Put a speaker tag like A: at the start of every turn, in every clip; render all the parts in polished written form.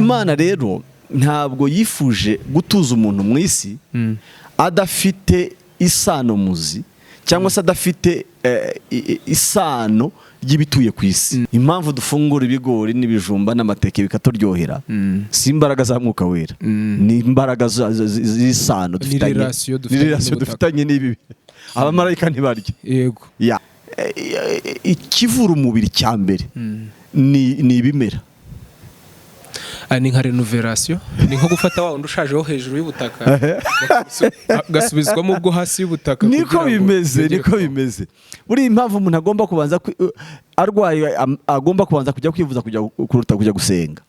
A: Imana rero ntabwo yifuje gutuza umuntu mu isi adafite isano muzi cyangwa se adafite isano y'ibituye ku isi. Impamvu dufungura ibigori n'ibijumba n'amateke bikaturyohera si imbaraga za mwuka wera, ni imbaraga z'isano dufitanye, relation dufitanye n'ibi. Abamarayika ntibarya. Yego. Ikivura umubiri cya mbere ni ibimera.
B: Ni nka renovation, ni nko gufata wa wundi ushaje wo hejuru y'ubutaka gasubizwamo ubwo hasi y'ubutaka.
A: Niko bimeze. Buri impamvu umuntu agomba kubanza arwaye agomba kubanza kujya kwivuza kuruta kujya gusenga.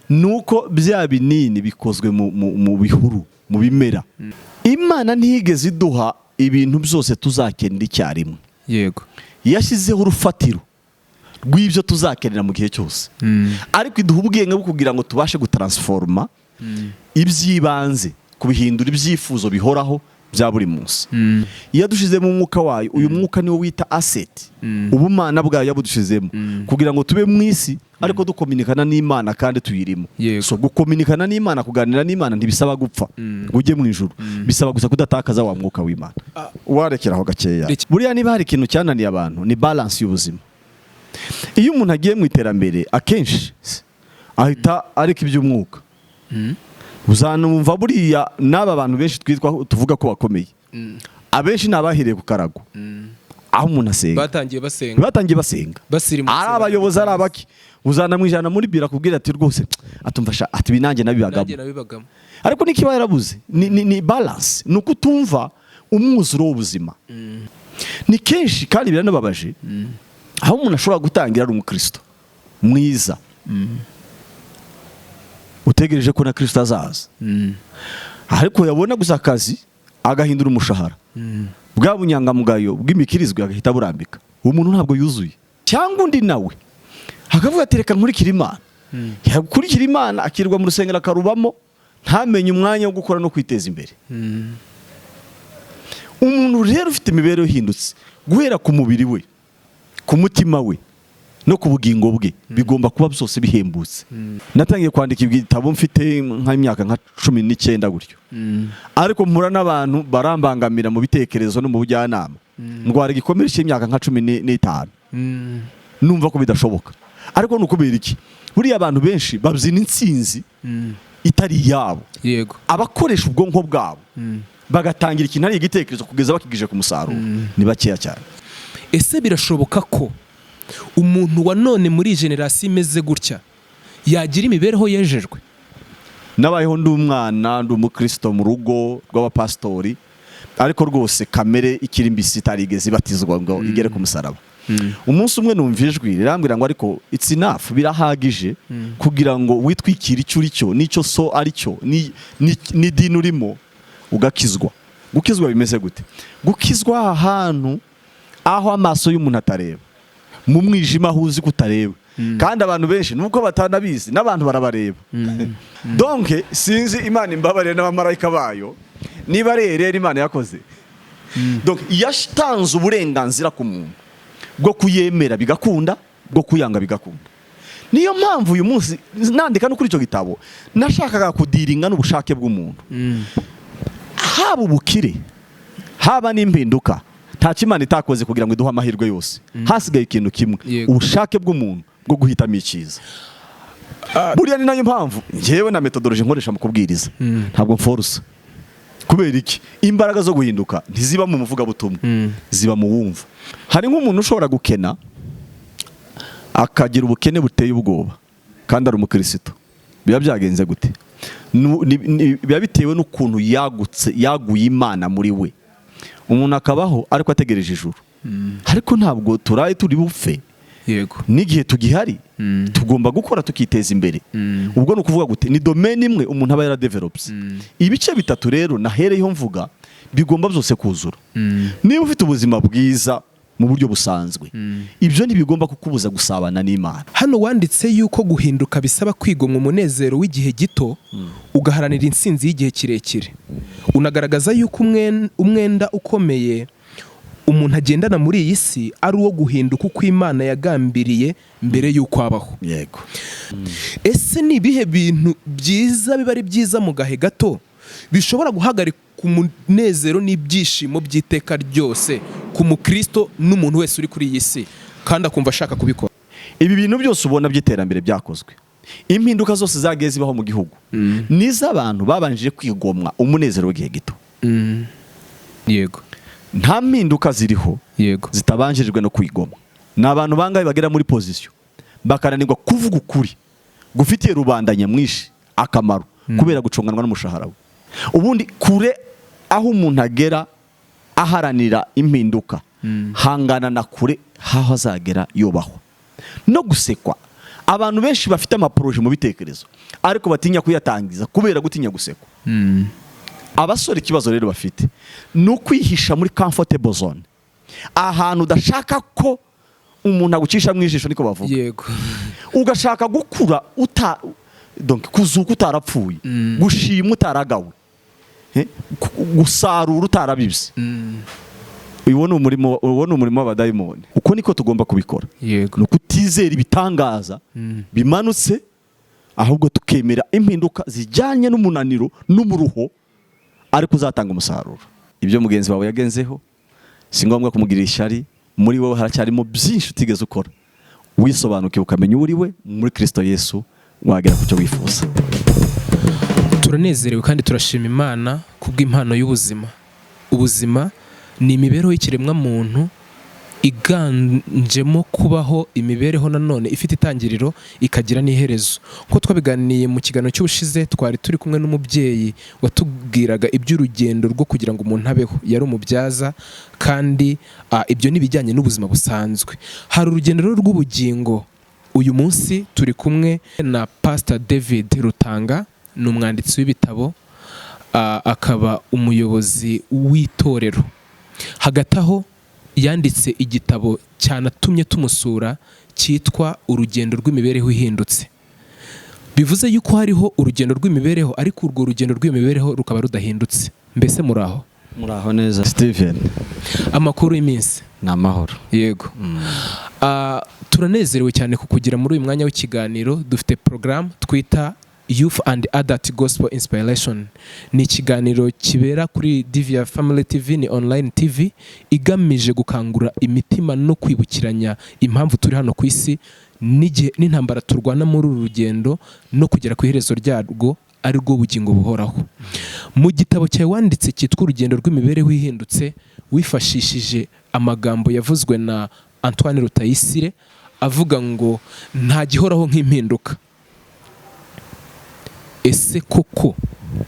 A: Nuko bya binini bikozwe mu bihuru, mu bimera. Imana ntiyigeze iduha ibintu byose tuzakenera icyarimwe.
B: Yego.
A: Yashyizeho urufatiro rw'ibyo tuzakenera mu gihe cyose, ariko iduha ubwenge bwo kugira ngo tubashe gutransforma ibyibanze, kubihindura ibyifuzo bihoraho bya buri munsi. Iyo dushizemo umwuka wayo, uyu mwuka niwo wita asset, ubumana bwayo yabudushizemo kugira ngo tube mu isi ariko dukominikana n'Imana kandi tuyirimo. So gukominikana n'Imana, kuganira n'Imana ntibisaba gupfa ngo ujye mu ijuru, bisaba gusa kudatakaza wa mwuka w'Imana. Warekeraho gakeya. Buriya niba hari ikintu cyananiye abantu ni balance y'ubuzima. Iyo umuntu agiye mu iterambere akenshi ahita areka iby'umwuka. Uzanumva buriya n'aba bantu benshi tuvuga ko bakomeye, abenshi nabahiriye ku karago, aho umuntu asenga batangiye basenga ari abayobozi ari abaki. Uzanamwijana muri bira kubwira ati rwose atumfasha ati binange nabibagamo, ariko nikiba yarabuze ni balance, nuko utumva umwuzuro w'ubuzima. Ni kenshi kandi biranababaje aho umuntu ashobora gutangira ari umukristo mwiza, utegereje ko na Kristo azaza, ariko yabona gusa akazi agahindura umushahara, bwa bunyangamugayo bw'imikirizwe agahita burambika. Umuntu ntabwo yuzuye. Cyangwa undi nawe akavuga ati reka nkurikira Imana, yakurikira Imana akirwa mu rusengero akarubamo, ntamenye umwanya wo gukora no kwiteza imbere. Umuntu rero ufite imibereho ihindutse guhera ku mubiri we, ku mutima we no ku bugingo bwe, bigomba kuba byose bihembutse. Natangiye kwandika ibitabo mfite nk'imyaka nka 19 gutyo, ariko mpura n'abantu barambangamira mu bitekerezo no mu bujyanama. Ndwara igikomere cy'imyaka nka 15, numva ko bidashoboka. Ariko nukubera iki? Buriya abantu benshi babyina intsinzi itari yabo.
B: Yego.
A: Abakoresha ubwonko bwabo bagatangira ikintu ari igitekerezo kugeza bakigije ku musaruro ni bakeya cyane.
B: Ese birashoboka ko umuntu wa none muri generation imeze gutya yagira imibereho yejejwe?
A: Nabayeho ndi umwana, ndi umukristo mu rugo rw'abapastori, ariko rwose kamere ikiri mbisi itarigeze ibatizwa ngo igere ku musaraba. Umunsi umwe numva ijwi rirambwira ngo ariko it's enough, birahagije kugira ngo witwikire icyo uri cyo n'icyo so ari cyo ni dini urimo ugakizwa. Gukizwa bimeze gute? Gukizwa ahantu aho amaso y'umuntu atareba, mu mwijima huzi kutareba, kandi abantu benshi nuko batanabizi n'abantu barabareba. Donc sinzi Imana imbabare n'abamarayika bayo niba rero Imana yakoze. Donc yashtanze uburenganzira ku muntu bwo kuyemera bigakunda, bwo kuyanga bigakunda. Niyo mpamvu uyu munsi nandika no kuri icyo gitabo nashakaga kudiringa n'ubushake bw'umuntu. Haba ubukire, haba n'impinduka, nta kimana itakoze kugira ngo iduhe amahirwe yose. Hasigaye ikintu kimwe, ubushake bw'umuntu bwo guhitamo icyiza. Buriya ni nayo mpamvu njyewe na methodology nkoresha mu kubwiriza ntabwo mforusa. Kubera iki? Imbaraga zo guhinduka ntiziba mu muvuga butumwa, ziba mu wumva. Hari nk'umuntu ushobora gukena akagira ubukene buteye ubwoba kandi ari umukristo. Biba byagenze gute? Biba bitewe n'ukuntu yaguye Imana muri we. Umuntu akabaho ariko ategereje ijuru, ariko ntabwo turaye turi bupfe.
B: Yego.
A: N'igihe tugihari tugomba gukora tukiteza imbere. Ubwo nukuvuga gute? Ni domaine imwe umuntu aba yaradevelops. Ibice bitatu rero nahereyeho mvuga bigomba byose kuzura. Niba ufite ubuzima bwiza mu buryo busanzwe, ibyo ntibigomba kukubuza gusabana n'Imana.
B: Hano wanditse yuko guhinduka bisaba kwigomwa umunezero w'igihe gito ugaharanira intsinzi y'igihe kirekire. Unagaragaza yuko umwenda ukomeye umuntu agendana muri iyi si ari uwo guhinduka uko Imana yagambiriye mbere y'uko abaho.
A: Yego.
B: Ese ni ibihe bintu byiza biba ari byiza mu gahe gato bishobora guhagarika umunezero n'ibyishimo by'iteka ryose ku mukristo n'umuntu wese uri kuri iyi si kandi akumva ashaka kubikora?
A: Ibi bintu byose ubona by'iterambere byakozwe, impinduka zose zagiye zibaho mu gihugu, n'iz'abantu babanjije kwigomwa umunezero w'igihe gito.
B: Yego.
A: Nta mpinduka ziriho
B: Yego.
A: zitabanjirijwe no kwigomwa. Ni abantu bangahe bagera muri position bakananirwa kuvuga ukuri gufitiye rubanda nyamwinshi akamaro kubera guconganwa n'umushahara we. Ubundi kure aho umuntu agera aharanira impinduka, hangana na kure haho azagera yubahwa no gusekwa. Abantu benshi bafite amaproje mu bitekerezo ariko batinya kuyatangiza kubera gutinya gusekwa. Abasore ikibazo rero bafite ni ukwihisha muri comfortable zone, ahantu udashaka ko umuntu agucisha mu ijisho, niko bavuga.
B: Yego.
A: Ugashaka gukura donc kuzuka utarapfuye, gushima utaragawe, gusarura utarabibye. Uwo ni umurimo w'abadayimoni. Uko niko tugomba kubikora.
B: Yego.
A: Nuko utizera ibitangaza bimanutse, ahubwo tukemera impinduka zijyanye n'umunaniro n'umuruho, ariko uzatanga umusaruro. Ibyo mugenzi wawe yagenzeho si ngombwa kumugirira ishyari, muri wowe haracyarimo byinshi utigeze ukora. Wisobanukiwe ukamenya uri we muri Kristo Yesu, wagera ku cyo wifuza.
B: Turanezerewe kandi turashima Imana kubw'impano y'ubuzima. Ubuzima ni imibereho y'ikiremwa muntu iganjemo kubaho imibereho nanone ifite itangiriro ikagira n'iherezo. Nko twabiganiye mu kiganiro cy'ubushize, twari turi kumwe n'umubyeyi watubwiraga iby'urugendo rwo kugira ngo umuntu abeho. Yari umubyaza kandi ibyo nibijyanye n'ubuzima busanzwe. Hari urugendo rw'ubugingo. Uyu munsi turi kumwe na Pastor David Rutanga, ni umwanditsi w'ibitabo, akaba umuyobozi w'itorero. Hagati aho yanditse igitabo cyanatumye tumusura cyitwa Urugendo rw'imibereho ihindutse. Bivuze yuko hariho urugendo rw'imibereho, ariko urwo rugendo rw'imibereho rukaba rudahindutse. Mbese muraho?
A: Muraho neza Steven.
B: Amakuru y'iminsi?
A: Ni amahoro.
B: Yego. Turanezerewe cyane kukugira muri uyu mwanya w'ikiganiro. Dufite program twita Youth and Adult Gospel Inspiration. Ni ikiganiro kibera kuri Divya Family TV, ni online TV igamije gukangura imitima no kwibukiranya impamvu turi hano ku isi n'intambara turwana muri uru rugendo no kugera ku iherezo ryarwo, ari rwo bugingo buhoraho. Mu gitabo cyawe wanditse cyitwa Urugendo rw'imibereho ihindutse, wifashishije amagambo yavuzwe na Antoine Rutayisire avuga ngo nta gihoraho nk'impinduka. Ese koko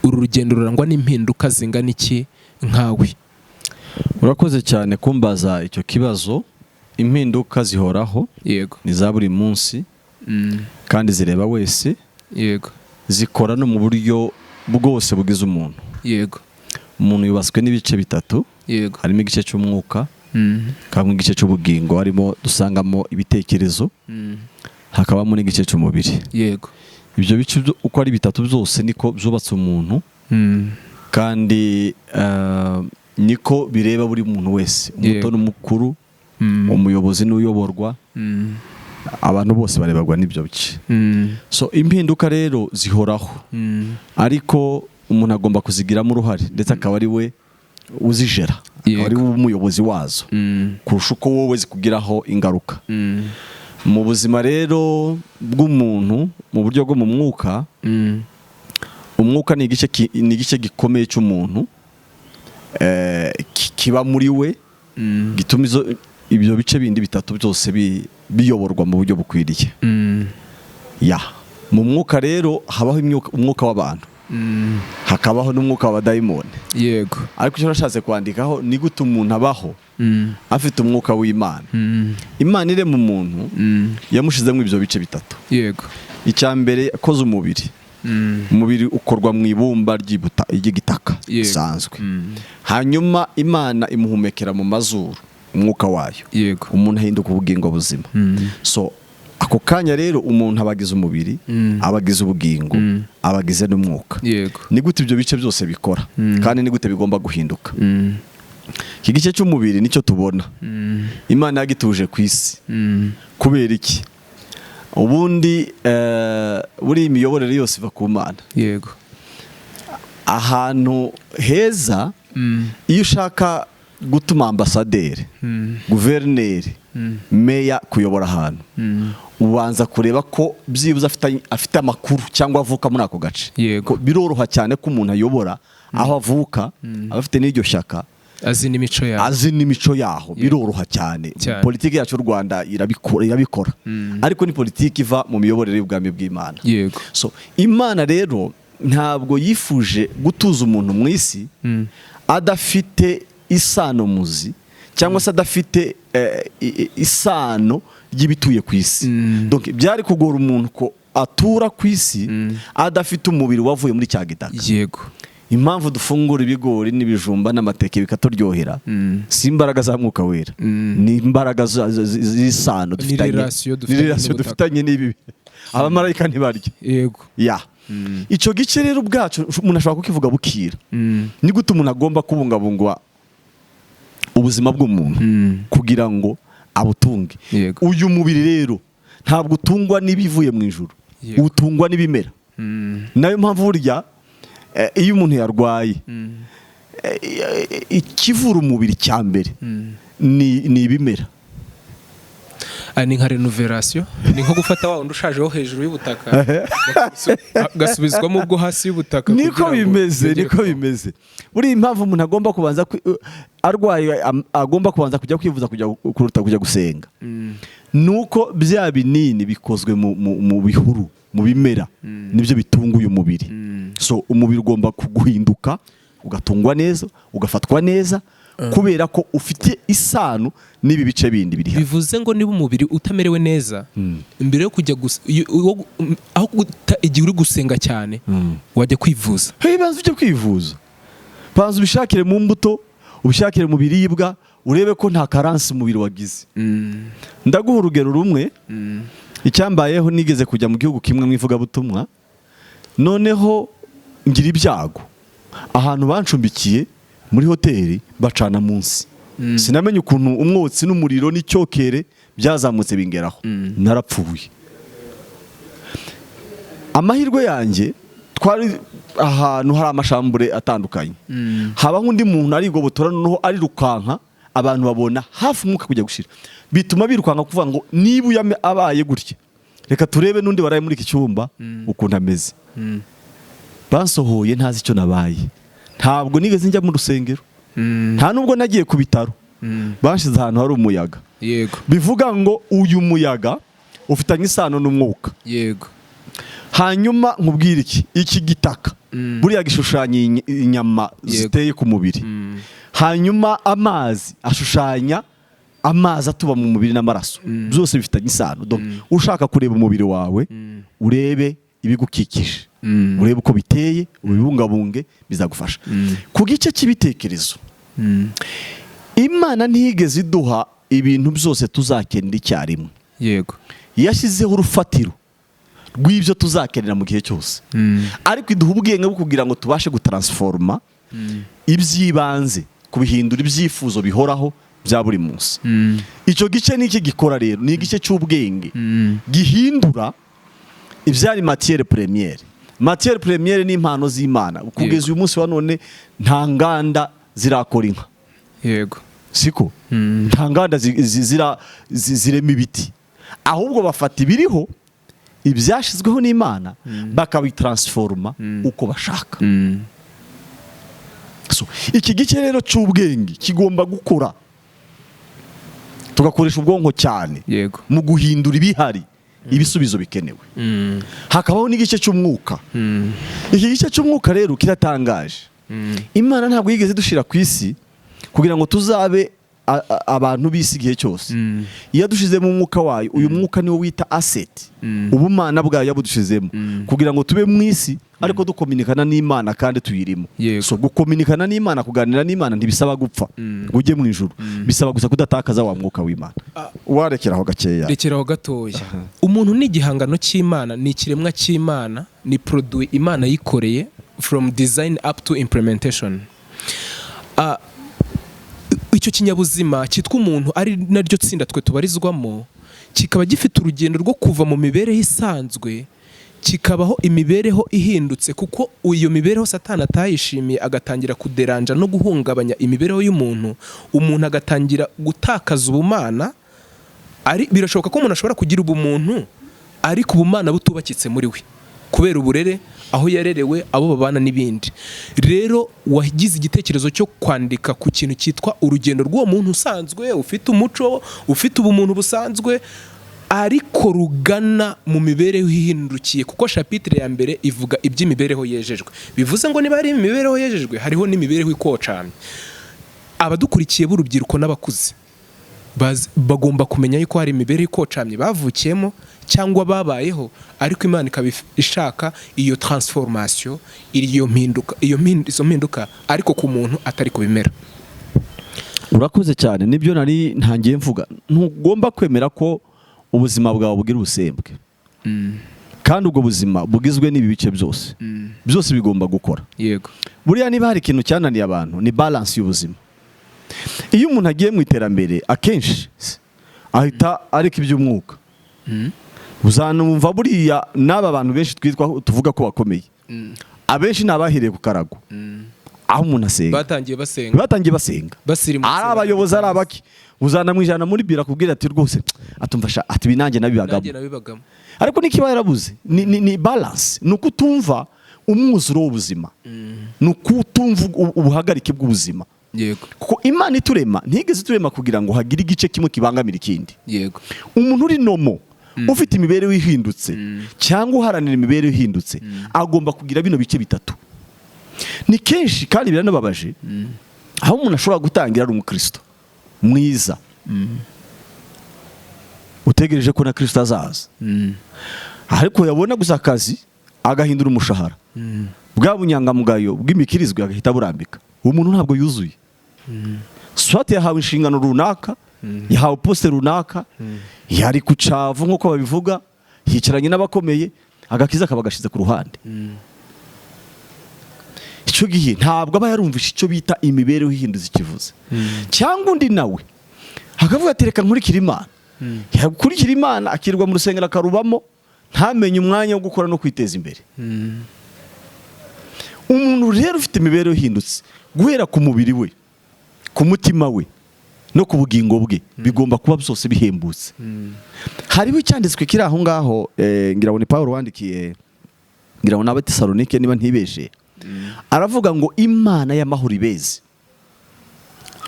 B: uru rugendo rurangwa n'impinduka zingana iki nkawe?
A: Urakoze cyane kumbaza icyo kibazo. Impinduka zihoraho.
B: Yego.
A: Ni za buri munsi kandi zireba wese.
B: Yego.
A: Zikora no mu buryo bwose bugize umuntu.
B: Yego.
A: Umuntu yubaswe n'ibice bitatu.
B: Yego.
A: Harimo igice cy'umwuka, hakabamo igice cy'ubugingo, harimo dusangamo ibitekerezo, hakabamo n'igice cy'umubiri.
B: Yego.
A: Ibyo bice uko ari bitatu byose niko byubatse umuntu, kandi niko bireba buri muntu wese, umuto n'umukuru, umuyobozi n'uyoborwa, abantu bose bareberwa n'ibyo bice. So impinduka rero zihoraho, ariko umuntu agomba kuzigiramo uruhare, ndetse akaba ari we uzijera, akaba ari we umuyobozi wazo, kurusha uko wowe zikugiraho ingaruka. Mu buzima rero bw'umuntu, mu buryo bwo mu mwuka, umwuka ni igice gikomeye cy'umuntu, kiba muri we, gituma ibyo bice bindi bitatu byose biyoborwa mu buryo bukwiriye. Mu mwuka rero habaho umwuka w'abantu, hakabaho n'umwuka w'abadayimoni.
B: Yego.
A: Ariko icyo nashatse kwandikaho ni gute umuntu abaho afite umwuka w'Imana. Imana irema umuntu yamushizemo ibyo bice bitatu.
B: Yego.
A: Icya mbere akoze umubiri. Umubiri ukorwa mu ibumba ry'igitaka risanzwe. Hanyuma Imana imuhumekera mu mazuru umwuka wayo.
B: Yego.
A: Umuntu ahinduka ubugingo buzima. So ako kanya rero umuntu abagize umubiri, abagize ubugingo, abagize n'umwuka.
B: Yego.
A: Ni gute ibyo bice byose bikora, kandi ni gute bigomba guhinduka. iki gice cy'umubiri nicyo tubona Imana yagituje ku isi kubera iki ubundi buri imiyoborere yose iva ku Mana
B: yego
A: ahantu heza iyo ushaka gutuma ambasaderi guverineri meya kuyobora ahantu ubanza kureba ko byibuze afite amakuru cyangwa avuka muri ako gace biroroha cyane ko umuntu ayobora aho avuka aba afite n'iryo shyaka
B: azi
A: n'imico yaho biroroha cyane politiki yacu y'u Rwanda irabikora ariko ni politiki iva mu miyoborere y'ubwami bw'Imana so Imana rero ntabwo yifuje gutuza umuntu mu isi adafite isano muzi cyangwa se adafite isano ry'ibituye ku isi donc byari kugora umuntu ko atura ku isi adafite umubiri wavuye muri cya gitaka
B: yego
A: impamvu dufungura ibigori n'ibijumba n'amateke bikaturyohera si imbaraga za mwuka wera ni imbaraga z'isano dufitanye n'ibi abamarayika ntibarya
B: yego
A: icyo gice rero ubwacu umuntu ashobora kukivuga bukira ni gute umuntu agomba kubungabungwa ubuzima bw'umuntu kugira ngo abutunge uyu mubiri rero ntabwo utungwa n'ibivuye mu ijuru utungwa n'ibimera nayo mpamvu burya iyo umuntu yarwaye ikivura umubiri cya mbere ni ibimera
B: ni nka renoveration ni nko gufata wa wundi ushaje wo hejuru y'ubutaka gasubizwamo ubwo hasi y'ubutaka
A: niko bimeze buri impamvu umuntu agomba kubanza arwaye agomba kubanza kujya kwivuza kuruta kujya gusenga nuko bya binini bikozwe mu bihuru mu bimera nibyo bitunga uyu mubiri so umubiri ugomba kuguhinduka ugatungwa neza ugafatwa neza kubera ko ufite isano n'ibi bice bindi biri hano
B: bivuze ngo niba umubiri utamerewe neza imbere yo kujya aho igihe uri gusenga cyane wajya kwivuza
A: banza ujye kwivuza banza ubishakire mu mbuto ubishakire mu biribwa urebe ko nta karansi umubiri wagize ndaguha urugero rumwe icyambayeho nigeze kujya mu gihugu kimwe mu ivugabutumwa noneho ngira ibyago ahantu bancumbikiye muri hoteli bacana munsi sinamenye ukuntu umwotsi n'umuriro n'icyokere byazamutse bingeraho narapfuye amahirwe yanjye twari ahantu hari amashambure atandukanye haba nk'undi muntu arigobotora noneho ari rukanka abantu babona hafi umwuka kujya gushira bituma birukanka kuvuga ngo niba uyame abaye gutya reka turebe n'undi waraye muri iki cyumba ukuntu ameze bansohoye ntazi icyo nabaye ntabwo nigeze njya mu rusengero nta nubwo nagiye ku bitaro bashize ahantu hari umuyaga
B: yego
A: bivuga ngo uyu muyaga ufitanye isano n'umwuka
B: yego
A: hanyuma nkubwira iki gitaka buriya gishushanya inyama ziteye ku mubiri hanyuma amazi ashushanya amazi atuba mu mubiri n'amaraso byose bifitanye isano ushaka kureba umubiri wawe urebe ibigukikije urebe uko biteye ubibungabunge bizagufasha ku gice cy'ibitekerezo Imana ntigeze iduha ibintu byose tuzakenera icyarimwe
B: yego
A: yashyizeho urufatiro rw'ibyo tuzakenera mu gihe cyose ariko iduha ubwenge bwo kugira ngo tubashe gutaransforma iby'ibanze kubihindura ibyifuzo bihoraho bya buri munsi icyo gice n'iki gikora rero ni igice cy'ubwenge gihindura ibyari matière première ni impano z'Imana kugeza uyu munsi wa none nta nganda zirakora inka
B: yego
A: siko nta nganda zirema ibiti ahubwo bafata ibiriho ibyashyizweho n'Imana bakabitransforma uko bashaka so iki gice rero cy'ubwenge kigomba gukora tugakoresha ubwonko cyane
B: yego
A: mu guhindura ibihari ibisubizo bikenewe hakabaho n'igice cy'umwuka iki gice cy'umwuka rero kiratangaje Imana ntabwo yigeze dushira ku isi kugira ngo tuzabe abantu b'isi igihe cyose iyo dushizemo umwuka wayo uyu mwuka niwo wita asset ubumana bwayo yabudushizemo kugira ngo tube mu isi ariko dukominikana n'Imana kandi tuyirimo so gukominikana n'Imana kuganira n'Imana ntibisaba gupfa ngo ujye mu ijuru bisaba gusa kudatakaza wa mwuka w'Imana warekeraho gakeya
B: rekeraho gatoya umuntu ni igihangano cy'Imana ni ikiremwa cy'Imana ni produit Imana yikoreye from design up to implementation icyo kinyabuzima cyitwa umuntu ari naryo tsinda twe tubarizwamo, kikaba gifite urugendo rwo kuva mu mibereho isanzwe kikabaho imibereho ihindutse, kuko iyo mibereho Satani atayishimiye agatangira kuderanja no guhungabanya imibereho y'umuntu, umuntu agatangira gutakaza ubumana. Birashoboka ko umuntu ashobora kugira ubumuntu ariko ubumana butubakitse muri we kubera uburere, aho yarerewe, abo babana n'ibindi. Rero wagize igitekerezo cyo kwandika ku kintu cyitwa urugendo rw'uwo muntu usanzwe ufite umuco, ufite ubumuntu busanzwe, ariko rugana mu mibereho ihindukiye, kuko chapitre ya mbere ivuga iby'imibereho yejejwe. Bivuze ngo niba ari imibereho yejejwe, hariho n'imibereho ikocamye. Abadukurikiye b'urubyiruko n'abakuze bagomba kumenya yuko hari imibereho ikocamye bavukiyemo cyangwa babayeho, ariko Imana ikaba ishaka iyo transformation, iyo mpinduka ariko ku muntu atari kubimera.
A: Urakoze cyane. Nibyo nari ntangiye mvuga, ntugomba kwemera ko ubuzima bwawe bugira ubusembwe, kandi ubwo buzima bugizwe n'ibi bice byose byose bigomba gukora.
B: Yego,
A: buriya niba hari ikintu cyananiye abantu ni balance y'ubuzima. Iyo umuntu agiye mu iterambere akenshi ahita ariko iby'umwuka. Uzanumva buriya n'aba bantu benshi twitwa tuvuga ko bakomeye, abenshi nabahiriye ku karago, aho umuntu asenga, batangiye basenga ari abayobozi, ari abaki. Uzanamwijana muri bira kubwira ati rwose atumfasha ati binange nabibagamo, ariko nikiba yarabuze ni balance, nuko utumva umwuzuro w'ubuzima, nuko utumva ubuhagarike bw'ubuzima.
B: Yego,
A: kuko Imana iturema ntigeze iturema kugira ngo hagire igice kimwe kibangamira ikindi.
B: Yego,
A: umuntu uri nomo ufite imibereho ihindutse cyangwa uharanira imibereho ihindutse agomba kugira bino bice bitatu. Ni kenshi kandi biranababaje aho umuntu ashobora gutangira ari umukristo mwiza, utegereje ko na Kristo azaza, ariko yabona gusa akazi agahindura umushahara, bwa bunyangamugayo bw'imikirizwe agahita burambika. Uwo muntu ntabwo yuzuye. Swati yahawe inshingano runaka, yahawe poste runaka, yari kucavu nk'uko babivuga, yicaranye n'abakomeye, agakiza kabagashize ku ruhande. Icyo gihe ntabwo aba yarumvishe icyo bita imibereho ihindutse ikivuze. Cyangwa undi nawe akavuga ati reka nkurikira Imana, yakurikira Imana akirwa mu rusengero akarubamo, ntamenye umwanya wo gukora no kwiteza imbere. Umuntu rero ufite imibereho ihindutse, guhera ku mubiri we, ku mutima we no ku bugingo bwe, bigomba kuba byose bihembutse. Hariho icyanditswe kiri aho ngaho, ngira ngo ni Paulo wandikiye, ngira ngo n'Abatesalonike niba ntibeshe, aravuga ngo Imana y'amahoro ibeze,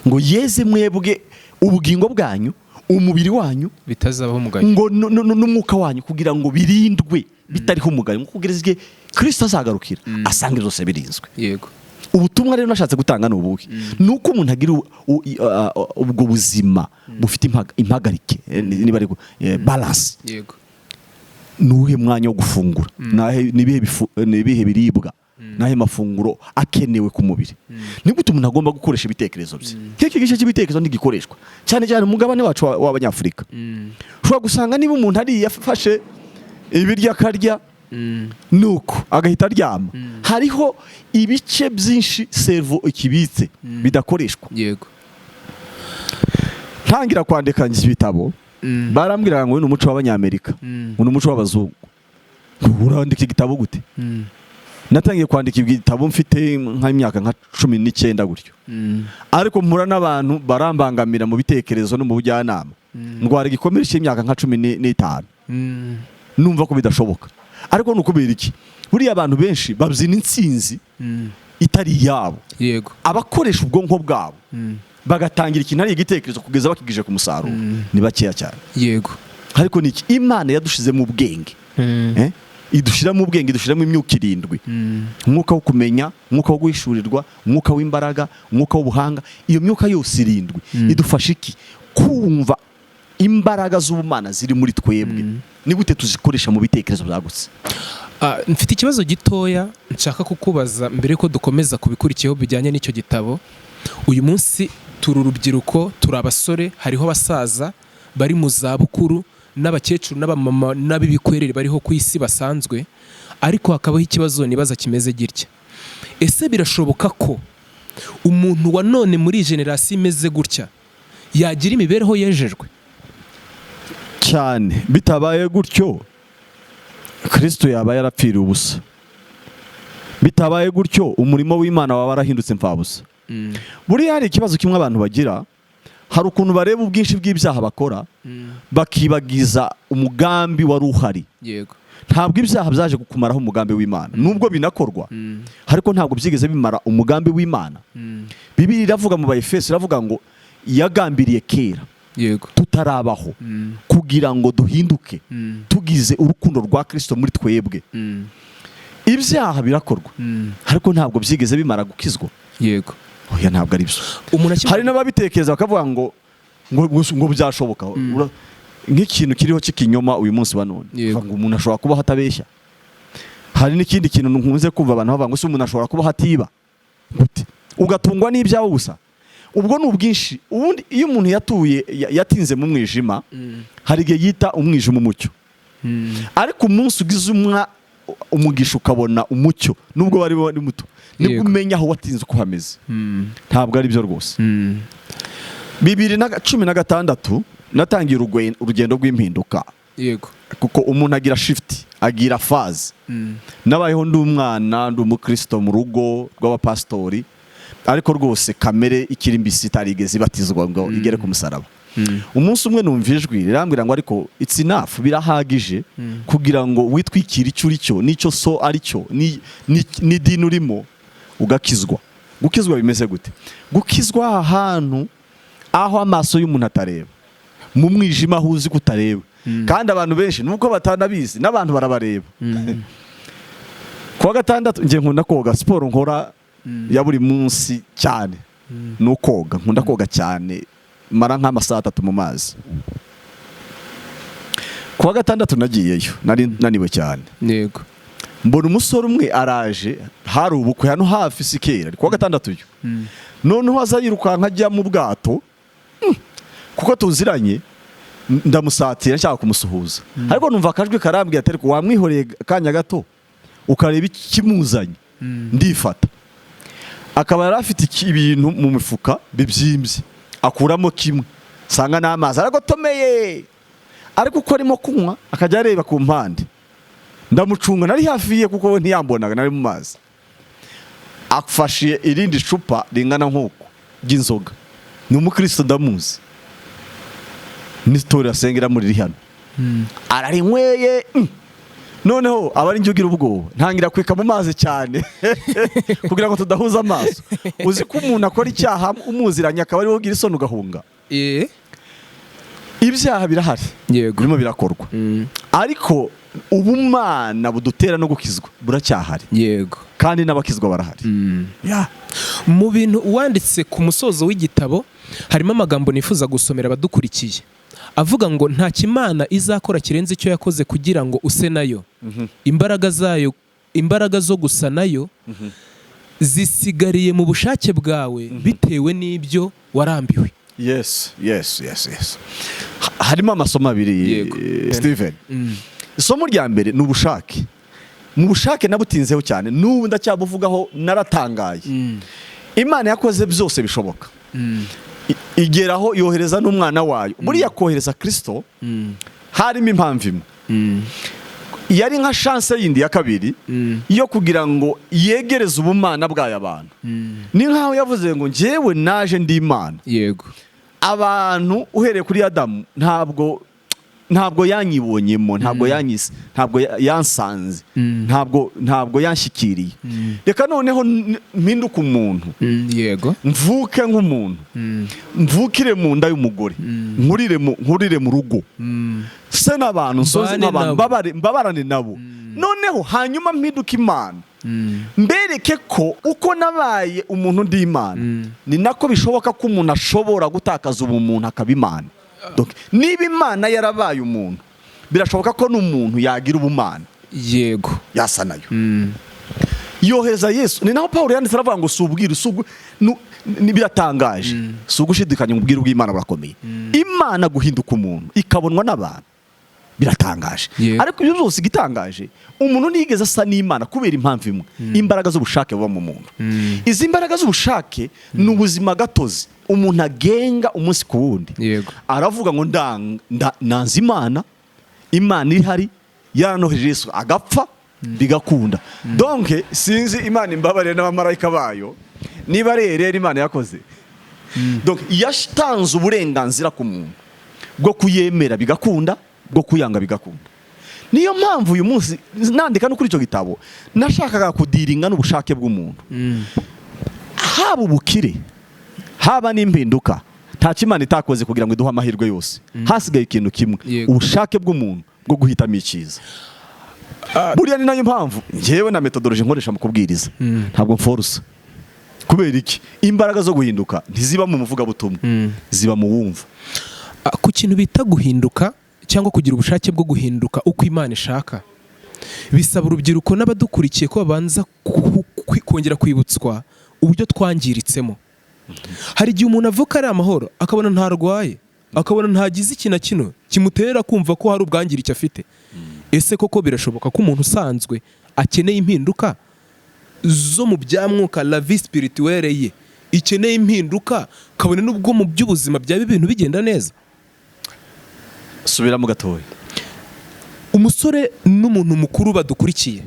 A: ngo yeze mwebwe ubugingo bwanyu, umubiri wanyu
B: bitazabaho umugayo,
A: ngo n'umwuka wanyu kugira ngo birindwe bitariho umugayo, ngo kugeza igihe Kristo azagarukira asanga byose birinzwe.
B: Yego,
A: ubutumwa rero nashatse gutanga ni ubuhe? Nuko umuntu agira ubwo buzima bufite impagarike, niba ari balance.
B: Yego,
A: nuhe mwanya wo gufungura, nibihe biribwa, nahe mafunguro akenewe ku mubiri. Nigute umuntu agomba gukoresha ibitekerezo bye. Keke gice cy'ibitekerezo ntigikoreshwa cyane cyane umugabane wacu w'Abanyafrika. Ushobora gusanga niba umuntu ari yafashe ibirya akarya nuko agahita aryama, hariho ibice byinshi servo ikibitse bidakoreshwa.
B: Yego,
A: ntangira kwandika ibitabo barambwira ngo ni umuco w'Abanyamerika, ni umuco w'abazungu. Urandika igitabo gute? Natangiye kwandika ibitabo mfite nk'imyaka nka 19 gutyo, ariko mpura n'abantu barambangamira mu bitekerezo no mu bujyanama, ndwara igikomere cy'imyaka nka 15, numva ko bidashoboka. Ariko nukubera iki? Buriya abantu benshi babyina intsinzi itari yabo.
B: Yego,
A: abakoresha ubwonko bwabo bagatangira ikintu ari igitekerezo kugeza bakigije ku musaruro ni bakeya cyane.
B: Yego,
A: ariko niki Imana yadushize mu bwenge, idushiramo ubwenge, idushiramo imyuka 7, umwuka wo kumenya, umwuka wo guhishurirwa, umwuka w'imbaraga, umwuka w'ubuhanga. Iyo myuka yose 7 idufasha iki? Kumva imbaraga z'ubumana ziri muri twebwe. Ni gute tuzikoresha mu bitekerezo byagutse?
B: Mfite ikibazo gitoya nshaka kukubaza mbere ko dukomeza kubikurikiyeho bijyanye n'icyo gitabo. Uyu munsi turi urubyiruko, turi abasore, hariho abasaza bari mu zabukuru, n'abakecuru n'abamama n'abibikwerere bariho ku isi basanzwe, ariko hakabaho ikibazo nibaza kimeze gitya. Ese birashoboka ko umuntu wa none muri generasiyo imeze gutya yagira imibereho yejejwe
A: cyane. Bitabaye gutyo Kristo yaba yarapfiriye ubusa. Bitabaye gutyo umurimo w'Imana waba warahindutse mfabusa. Buriya hari ikibazo kimwe abantu bagira, hari ukuntu bareba ubwinshi bw'ibyaha bakora bakibagiza umugambi wari uhari.
B: Yego.
A: Ntabwo ibyaha byaje kumaraho umugambi w'Imana, nubwo binakorwa ariko ntabwo byigeze bimara umugambi w'Imana. Bibiliya iravuga mu Efeso, iravuga ngo yagambiriye kera,
B: yego,
A: tutarabaho kugira ngo duhinduke tugize urukundo rwa Kristo muri twebwe. Ibyaha birakorwa ariko ntabwo byigeze bimara gukizwa.
B: Yego.
A: Oya, ntabwo ari byo. Hari n'ababitekereza bakavuga ngo byashoboka. Nk'ikintu kiriho cy'ikinyoma uyu munsi wa none, ngo umuntu ashobora kubaho atabeshya. Hari n'ikindi kintu nkunze kumva abantu bavuga ngo se umuntu ashobora kubaho atiba, ugatungwa n'ibyawe gusa. Ubwo ni ubwinshi. Ubundi iyo umuntu yatinze mu mwijima, hari igihe yita umwijima umucyo. Ariko umunsi ugize umugisha ukabona umucyo, nubwo wari muto, nibwo umenya aho watinze uko hameze. Ntabwo ari byo rwose. 2016 natangiye urugendo rw'impinduka.
B: Yego.
A: Kuko umuntu agira shift, agira phase. Nabayeho ndi umwana, ndi umukristo mu rugo rw'abapastori, ariko rwose kamere ikiri mbisi itarigeze ibatizwa ngo igere ku musaraba. Umunsi umwe numva ijwi rirambwira ngo ariko it's enough, birahagije kugira ngo witwikire icyo uri cyo, n'icyo so ari cyo, ni dini urimo ugakizwa. Gukizwa bimeze gute? Gukizwa ahantu aho amaso y'umuntu atareba, mu mwijima aho uzi kutareba. Kandi abantu benshi nuko batanabizi, n'abantu barabareba. Kuwa gatandatu ngiye nkunda koga, siporo nkora ya buri munsi cyane no koga. Nkunda koga cyane, mara nk'amasaha 3 mu mazi. Kuwa gatandatu nagiyeyo, nari naniwe cyane.
B: Yego.
A: Mbona umusore umwe araje, hari ubukwe hano hafi sikera, kuwa gatandatu yo. Noneho aza yirukanka ajya mu bwato, kuko tuziranye, ndamusatira nshaka kumusuhuza. Ariko numva akajwi karambwiye ati wamwihoreye kanya gato ukareba ikimuzanye. Ndifata. Akaba yarafite ibintu mu mifuka bibyimbye, akuramo kimwe, sanga n'amazi aragotomeye. Ariko uko arimo kunywa akajya areba ku mpande. Ndamucunga, nari hafi ye kuko ntiyambonaga, nari mu mazi. Afashiye irindi cupa ringana nk'uko ry'inzoga. Ni umukristo ndamuzi, n'itorero usengera muri hano. Ararinyweye. Noneho abari njye ugira ubwoba, ntangira kwika mu mazi cyane kugira ngo tudahuza amaso. Uzi ko umuntu akora icyaha umuziranye akaba ari wogira isano ugahunga. Ibyaha birahari,
B: yego,
A: birimo birakorwa. Ariko ubumana budutera no gukizwa buracyahari.
B: Yego.
A: Kandi n'abakizwa barahari.
B: Mu bintu wanditse ku musozo w'igitabo harimo amagambo nifuza gusomera abadukurikiye, avuga ngo nta kimana izakora kirenze icyo yakoze kugira ngo use nayo. Imbaraga zo gusa nayo zisigariye mu bushake bwawe bitewe n'ibyo warambiwe.
A: Yes. Harimo amasomo abiri, Steven. Isomo rya mbere ni ubushake. Mu bushake nabutinzeho cyane, n'ubu ndacyabuvugaho, naratangaye. Imana yakoze byose bishoboka. Igeraho yohereza n'umwana wayo. Buriya kohereza Kristo harimo impamvu imwe. Yari nka chance yindi ya kabiri yo kugira ngo yegereze ubumana bw'aya abantu. Ni nkaho yavuze ngo njyewe naje ndi Imana.
B: Yego.
A: Abantu uhereye kuri Adamu ntabwo yanyibonyemo, ntabwo yanyise, ntabwo yansanze, ntabwo yanshyikiriye. Reka noneho mpinduka umuntu.
B: Yego.
A: Mvuke nk'umuntu, mvukire mu nda y'umugore, nkurire mu rugo, se n'abantu, nsoze n'abantu, mbabarane nabo. Noneho hanyuma mpinduka Imana, mbereke ko uko nabaye umuntu ndi Imana, ni nako bishoboka ko umuntu ashobora gutakaza ubumuntu akaba Imana. Niba Imana yarabaye umuntu, birashoboka ko n'umuntu yagira ubumana. Yego. Yasa nayo. Yohereza Yesu. Ni naho Paulo yanditse aravuga ngo subwira biratangaje. Sugushidikanya mu bwiru bw'Imana burakomeye. Imana guhinduka umuntu ikabonwa n'abantu. biratangaje. Ariko ibyo byose gitangaje umuntu nigeze asa n'Imana kubera impamvu imwe, imbaraga z'ubushake buba mu muntu. Izi imbaraga z'ubushake ni ubuzima gatozi umuntu agenga umunsi ku wundi. Aravuga ngo nanze Imana ihari yaranoheje Yesu agapfa bigakunda. Donc sinzi Imana imbabarire n'abamarayika bayo niba rero Imana yakoze. Donc yatanze uburenganzira ku muntu bwo kuyemera bigakunda, bwo kuyanga bigakunda. Niyo mpamvu uyu munsi nandika no kuri icyo gitabo nashakaga kudiringa n'ubushake bw'umuntu. Haba ubukire, haba n'impinduka, nta kimana itakoze kugira ngo iduhe amahirwe yose. Hasigaye ikintu kimwe, ubushake bw'umuntu bwo guhitamo icyiza. Buriya ni nayo mpamvu njyewe na metodology nkoresha mu kubwiriza ntabwo mforusa. Kubera iki? Imbaraga zo guhinduka ntiziba mu muvugabutumwa, ziba mu wumva.
B: Ku kintu bita guhinduka cyangwa kugira ubushake bwo guhinduka uko Imana ishaka, bisaba urubyiruko n'abadukurikiye ko babanza kongera kwibutswa uburyo twangiritsemo. Hari igihe umuntu avuka ari amahoro akabona ntarwaye, akabona ntagize iki na kino kimutera kumva ko hari ubwangirike afite. Ese koko birashoboka ko umuntu usanzwe akeneye impinduka zo mu byamwuka, la vie spirituelle ye ikeneye impinduka, kabone n'ubwo mu by'ubuzima byaba ibintu bigenda neza?
A: Subira mu gatoya.
B: Umusore n'umuntu mukuru badukurikiye,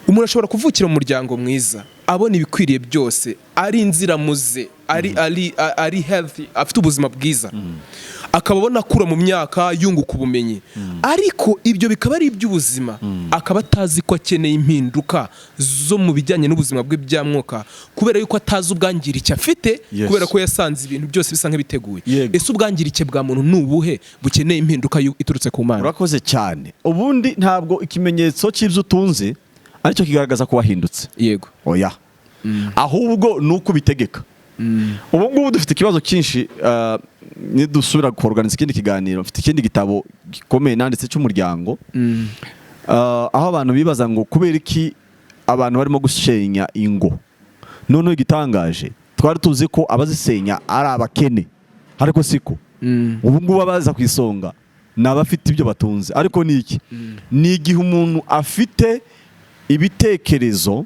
B: umuntu ashobora kuvukira mu muryango mwiza, abona ibikwiriye byose, ari inziramuze, ari healthy, afite ubuzima bwiza, akabona akura mu myaka yunguka ubumenyi, ariko ibyo bikaba ari iby'ubuzima, akaba atazi ko akeneye impinduka zo mu bijyanye n'ubuzima bwe byamwuka, kubera yuko atazi ubwangirike afite, kubera ko yasanze ibintu byose bisa nk'ibiteguye. Ese ubwangirike bwa muntu nubuhe bukeneye impinduka iturutse ku Mana?
A: Urakoze cyane. Ubundi ntabwo ikimenyetso cy'ibyo utunze aricyo kigaragaza ko wahindutse.
B: Yego.
A: Oya. Ahubwo nuko ubitegeka. Ubu ngubu dufite ikibazo cyinshi, nidusubira kuorganiza ikindi kiganiro, mfite ikindi gitabo gikomeye nanditse cy'umuryango, aho abantu bibaza ngo kubera iki abantu barimo gushenya ingo. None igitangaje twari tuzi ko abazisenya ari abakene, ariko siko. Ubu ngubu abaza kwisonga n'abafite ibyo batunze. Ariko ni iki? Ni igihe umuntu afite ibitekerezo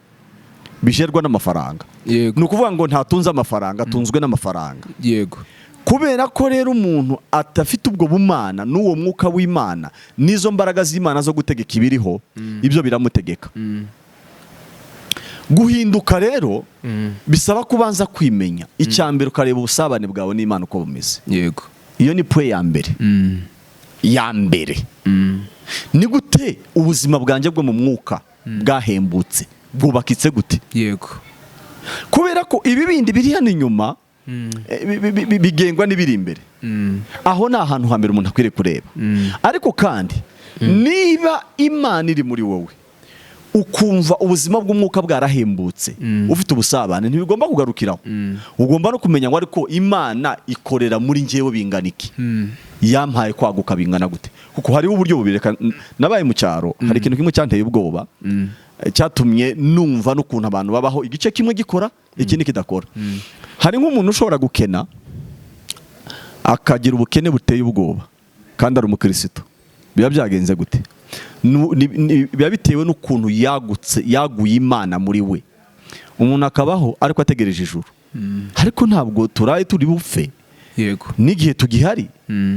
A: bisherwa n'amafaranga. Ni ukuvuga ngo ntatunze amafaranga, atunzwe n'amafaranga.
B: Yego.
A: Kubera ko rero umuntu atafite ubwo bumana n'uwo mwuka w'Imana n'izo mbaraga z'Imana zo gutegeka ibiriho, ibyo biramutegeka. Guhinduka rero bisaba kubanza kwimenya. Icyambere ukareba ubusabane bwawe n'Imana uko bumeze.
B: Yego.
A: Iyo ni point ya mbere. Ya mbere. Ni gute ubuzima bwanjye bwo mu mwuka bwahembutse, bwubakitse gute?
B: Yego.
A: Kubera ko ibi bindi biri hano inyuma bigengwa n'ibiri imbere. Aho ni ahantu hambere umuntu akwiriye kureba. Ariko kandi niba Imana iri muri wowe, ukumva ubuzima bw'umwuka bwarahembutse, ufite ubusabane, ntibigomba kugarukiraho. Ugomba no kumenya ngo ariko Imana ikorera muri njyewe bingana iki, yampaye kwaguka bingana gute. Kuko hariho uburyo bubiri. Nabaye mu cyaro, hari ikintu kimwe cyanteye ubwoba, cyatumye numva n'ukuntu abantu babaho igice kimwe gikora, ikindi kidakora. Hari nk'umuntu ushobora gukena akagira ubukene buteye ubwoba kandi ari umukristo. Biba byagenze gute? Biba bitewe n'ukuntu yaguye Imana muri we. Umuntu akabaho ariko ategereje ijuru, ariko ntabwo turaye turi bupfe.
B: Yego.
A: N'igihe tugihari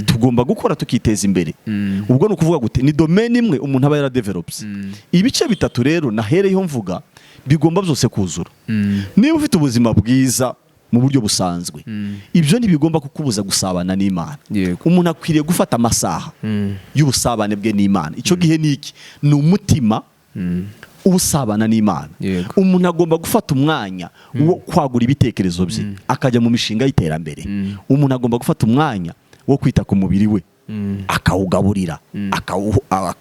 A: tugomba gukora tukiteza imbere. Ubwo ni ukuvuga gute? Ni domaine imwe umuntu aba yaradevelops. Ibice bitatu rero nahereyeho mvuga bigomba byose kuzura. Niba ufite ubuzima bwiza mu buryo busanzwe, ibyo ntibigomba kukubuza gusabana n'Imana. Umuntu akwiriye gufata amasaha y'ubusabane bwe n'Imana. Icyo gihe ni iki? Ni umutima usabana n'Imana. Umuntu agomba gufata umwanya wo kwagura ibitekerezo bye, akajya mu mishinga y'iterambere. Umuntu agomba gufata umwanya wo kwita ku mubiri we, akawugaburira,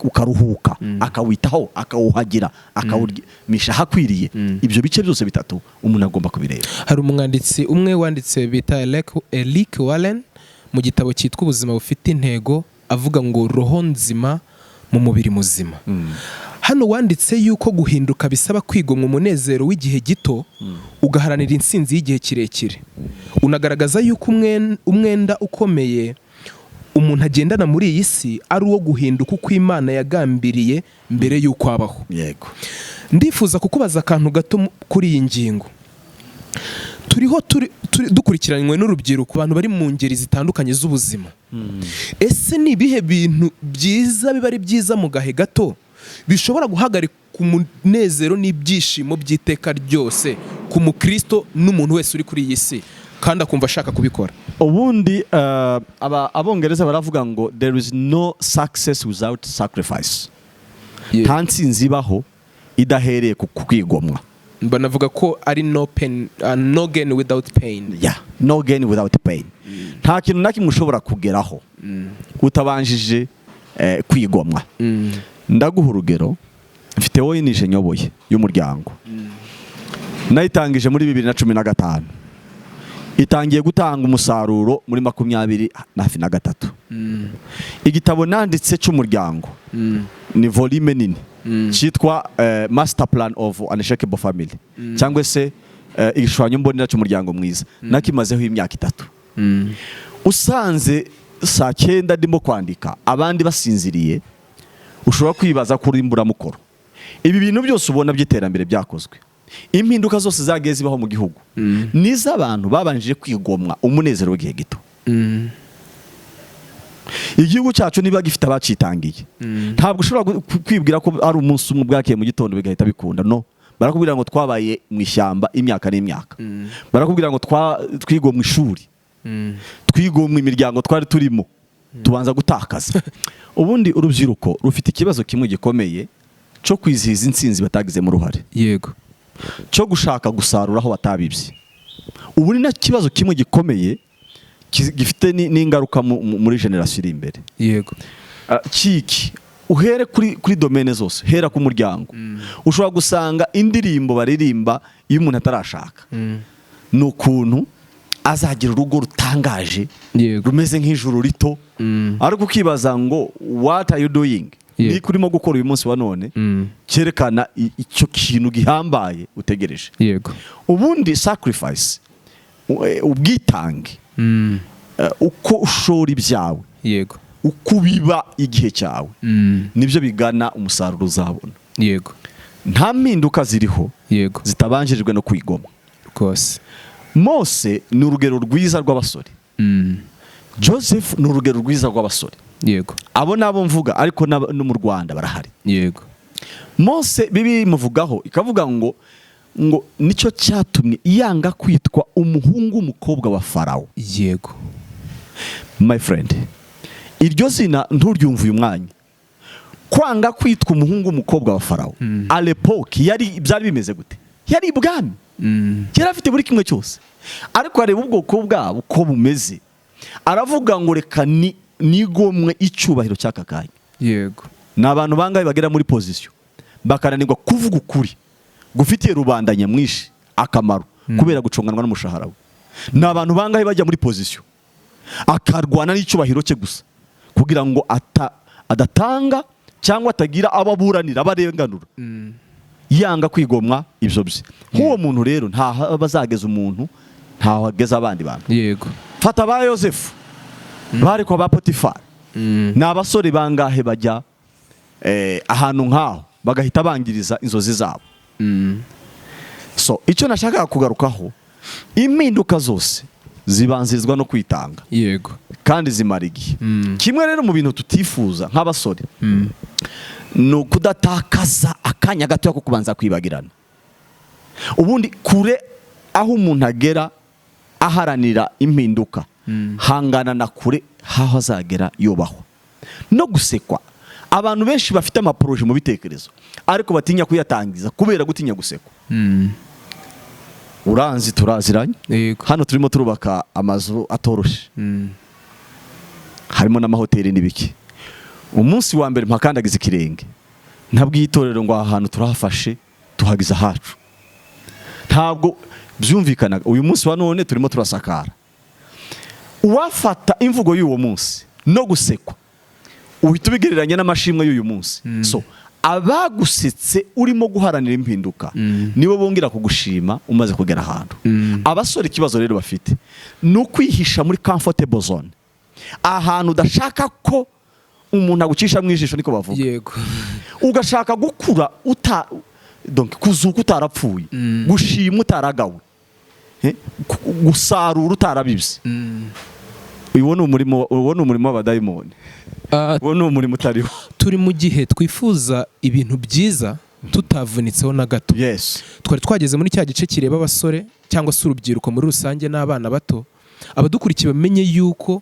A: ukaruhuka, akawitaho, akawuhagira, akawumisha hakwiriye. Ibyo bice byose bitatu umuntu agomba kubireba.
B: Hari umwanditsi umwe wanditse bita Eric Warren mu gitabo cyitwa ubuzima bufite intego, avuga ngo roho nzima mu mubiri muzima. Hano wanditse yuko guhinduka bisaba kwigomwa umunezero w'igihe gito, ugaharanira intsinzi y'igihe kirekire. Unagaragaza yuko umwenda ukomeye umuntu agendana muri iyi si ari uwo guhinduka uko Imana yagambiriye mbere y'uko abaho.
A: Yego.
B: Ndifuza kukubaza akantu gato kuri iyi ngingo. Turiho dukurikiranywe n'urubyiruko, abantu bari mu ngeri zitandukanye z'ubuzima. Ese ni ibihe bintu byiza biba ari byiza mu gahe gato bishobora guhagarika umunezero n'ibyishimo by'iteka ryose ku mukristo n'umuntu wese uri kuri iyi si kandi akumva ashaka kubikora?
A: Ubundi abongereza baravuga ngo there is no success without sacrifice. Nta ntsinzi ibaho idahereye ku kwigomwa.
B: Banavuga ko ari no gain without pain.
A: No gain without pain. Nta kintu na kimwe ushobora kugeraho utabanjije kwigomwa. Ndaguha urugero, mfite wowe nije nyoboye y'umuryango. Nayitangije muri 2015. Itangiye gutanga umusaruro muri 2023. Igitabo nanditse cy'umuryango ni volume nini cyitwa Master Plan of Unshakable Family, cyangwa se igishushanyo mbonera cy'umuryango mwiza. Nakimazeho imyaka 3. Usanze saa 9 ndimo kwandika abandi basinziriye, ushobora kwibaza kuri imburamukoro. Ibi bintu byose ubona by'iterambere byakozwe, impinduka zose zagiye zibaho mu gihugu, niza abantu babanjije kwigomwa umunezero w'igihe gito. Igihugu cyacu niba gifite abacitangiye, ntabwo ushobora kwibwira ko ari umunsi umwe bwakeye mu gitondo bigahita bikunda. No, barakubwira ngo twabaye mu ishyamba imyaka n'imyaka. Barakubwira ngo twigomwe ishuri, twigomwe imiryango twari turimo, tubanza gutakaza. Ubundi urubyiruko rufite ikibazo kimwe gikomeye cyo kwizihiza intsinzi batagizemo uruhare.
B: Yego.
A: Cyo gushaka gusarura aho batabibye. Ubu ni kibazo kimwe gikomeye gifite n'ingaruka muri generation iri imbere.
B: Yego.
A: Kiki uhere kuri domaine zose, hera ku muryango. Ushobora gusanga indirimbo baririmba iyo umuntu atarashaka. No kuntu azagira urugo rutangaje, rumeze nk'ijuru rito, ariko ukibaza ngo what are you doing? Ni kurimo gukora uyu munsi wa none cyerekana icyo kintu gihambaye utegereje.
B: Yego.
A: Ubundi sacrifice, ubwitange, uko ushora ibyawe,
B: yego,
A: uko biba igihe cyawe, nibyo bigana umusaruro uzabona.
B: Yego.
A: Nta mpinduka ziriho,
B: yego,
A: zitabanjirijwe no kwigoma.
B: Rwose.
A: Mose ni urugero rwiza rw'abasore. Joseph ni urugero rwiza rw'abasore.
B: Yego.
A: Abo nabo mvuga, ariko no mu Rwanda barahari.
B: Yego.
A: Mose bibi muvugaho ikavuga ngo nicyo cyatumye yanga kwitwa umuhungu umukobwa wa Farawo.
B: Yego.
A: My friend, iryo zina nturyumva uyu mwanya. Kwanga kwitwa umuhungu umukobwa wa Farawo à l'époque byari bimeze gute? Yari ibwami. Yari afite buri kimwe cyose, ariko areba ubwoko bwabo uko bumeze, aravuga ngo reka nigomwe icyubahiro cy'aka kanya.
B: Yego.
A: N'abantu bangaye bagera muri position bakananirwa kuvuga ukuri gufitiye rubanda nyamwishi akamaro kubera guconganwa n'umushahara we. N'abantu bangaye bajya muri position akarwana n'icyubahiro cye gusa kugira ngo adatanga cyangwa atagira ababuranira barenganura. Yanga kwigomwa ibyo bye. Nk'uwo muntu rero nta bazageza umuntu, nta hageza abandi bantu.
B: Yego.
A: Fata ba Yosefu bari kwa ba Potifari, n'abasore bangahe bajya ahantu nk'aho bagahita bangiriza inzozi zabo. So icyo nashaka kugarukaho, impinduka zose zibanzirizwa no kwitanga.
B: Yego.
A: Kandi zimara igihe. Kimwe rero mu bintu tutifuza nk'abasore ni ukudatakaza akanya gato ko kubanza kwibagirana. Ubundi kure aho umuntu agera aharanira impinduka, hangana na kure haho azagera yubahwa. No gusekwa, abantu benshi bafite amaproje mu bitekerezo ariko batinya kuyatangiza kubera gutinya gusekwa. Uranzi turaziranye.
B: Yego.
A: Hano turimo turubaka amazu atoroshe, harimo n'amahoteli n'ibiki. Umunsi wa mbere mpakandagiza ikirenge, ntabwiye itorero ngo ahantu turahafashe tuhagiza hacu. Ntabwo byumvikana. Uyu munsi wa none turimo turasakara. Uwafata imvugo y'uwo munsi no gusekwa uhita ubigereranya n'amashimwe y'uyu munsi. So abagusetse urimo guharanira impinduka nibo bongera kugushima umaze kugera ahantu. Abasore ikibazo rero bafite ni ukwihisha muri comfortable zone. ahantu udashaka ko umuntu agucisha mu ijisho, niko bavuga.
B: Yego.
A: Ugashaka gukura donc kuzuka utarapfuye, gushima utaragawe, gusarura utarabibye. Uwo ni umurimo w'abadayimoni. Uwo ni umurimo utariho.
B: Turi mu gihe twifuza ibintu byiza tutavunitseho na gato.
A: Yes.
B: Twari twageze muri cya gice kireba abasore cyangwa se urubyiruko muri rusange n'abana bato. Abadukurikiye bamenye yuko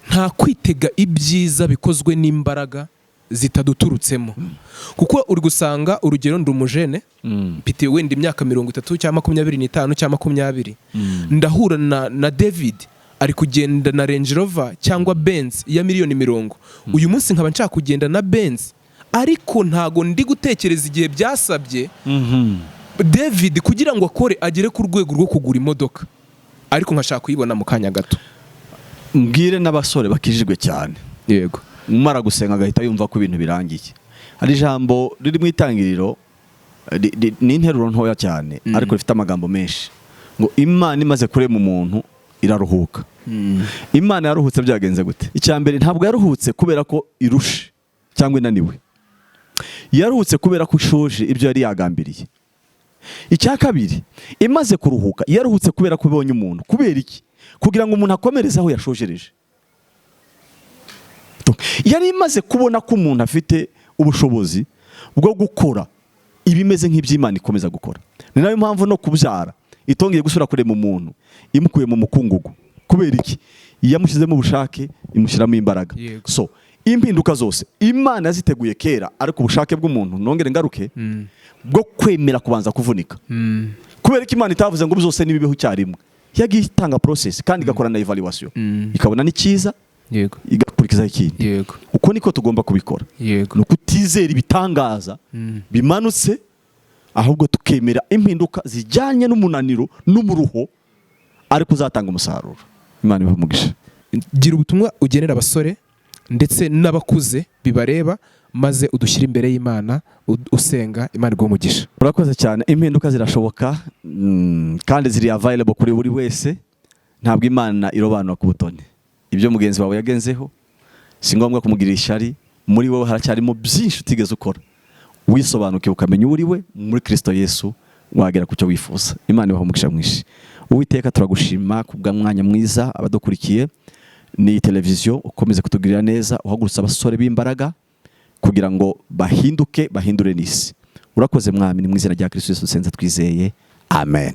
B: nta kwitega ibyiza bikozwe n'imbaraga zitaduturutsemo. Kuko uri gusanga urugero ndi umujene, mfite wenda imyaka 30 cyangwa 25 cyangwa 20, ndahura na David ari kugenda na Range Rover cyangwa Benz ya miliyoni 10. Uyu munsi nkaba nshaka kugenda na Benz, ariko ntago ndi gutekereza igihe byasabye David kugira ngo akore agere ku rwego rwo kugura imodoka, ariko nkashaka kuyibona mu kanya gato.
A: Mbwire n'abasore bakijijwe cyane.
B: Yego.
A: Umara gusenga agahita yumva ko ibintu birangiye. Hari ijambo riri mu itangiriro, ni interuro ntoya cyane, ariko rifite amagambo menshi, ngo Imana imaze kurema umuntu iraruhuka. Imana yaruhutse byagenze gute? Icyambere, ntabwo yaruhutse kubera ko irushe cyangwa inaniwe. Yaruhutse kubera ko ishoje ibyo yari yagambiriye. Icya kabiri, imaze kuruhuka yaruhutse kubera ko ibonye umuntu. Kubera iki? Kugira ngo umuntu akomereze aho yashojereje. Yari imaze kubona ko umuntu afite ubushobozi bwo gukora ibimeze nk'iby'Imana ikomeza gukora. Ni nayo mpamvu no kubyara itongeye gusura kurema umuntu imukuye mu mukungugu. Kubera iki? Yamushyizemo ubushake, imushyiramo imbaraga. So impinduka zose Imana yaziteguye kera, ariko ubushake bw'umuntu, nongere ngaruke, bwo kwemera kubanza kuvunika. Kubera ko Imana itavuze ngo byose nibibeho cyarimwe, yagiye itanga process kandi igakora na evaluation, ikabona ni cyiza,
B: yego,
A: igakurikiza ikindi.
B: Yego.
A: Uko niko tugomba kubikora.
B: Yego.
A: No kutizera ibitangaza bimanutse, ahubwo tukemera impinduka zijyanye n'umunaniro n'umuruho, ariko uzatanga umusaruro. Imana ibumugisha.
B: Gira ubutumwa ugenera abasore ndetse n'abakuze bibareba, maze udushyira imbere y'Imana usenga Imana igumugisha.
A: Urakoze cyane. Impinduka zirashoboka kandi ziri available kuri buri wese. Ntabwo Imana irobanura ku butoni. Ibyo mugenzi wawe yagenzeho si ngombwa kumugirira ishyari. Muri wowe haracyarimo byinshi utigeze ukora. Wisobanuke ukamenya uri we muri Kristo Yesu, wagera ku cyo wifuza. Imana ibahe umugisha mwinshi. Uwiteka turagushima kubwa mwanya mwiza. Abadukurikiye ni televiziyo ukomeze kutugirira neza, uhagurutsa abasore b'imbaraga kugira ngo bahindure n'isi. Urakoze mwami, ni mu izina rya Kristo Yesu senza twizeye. Amen.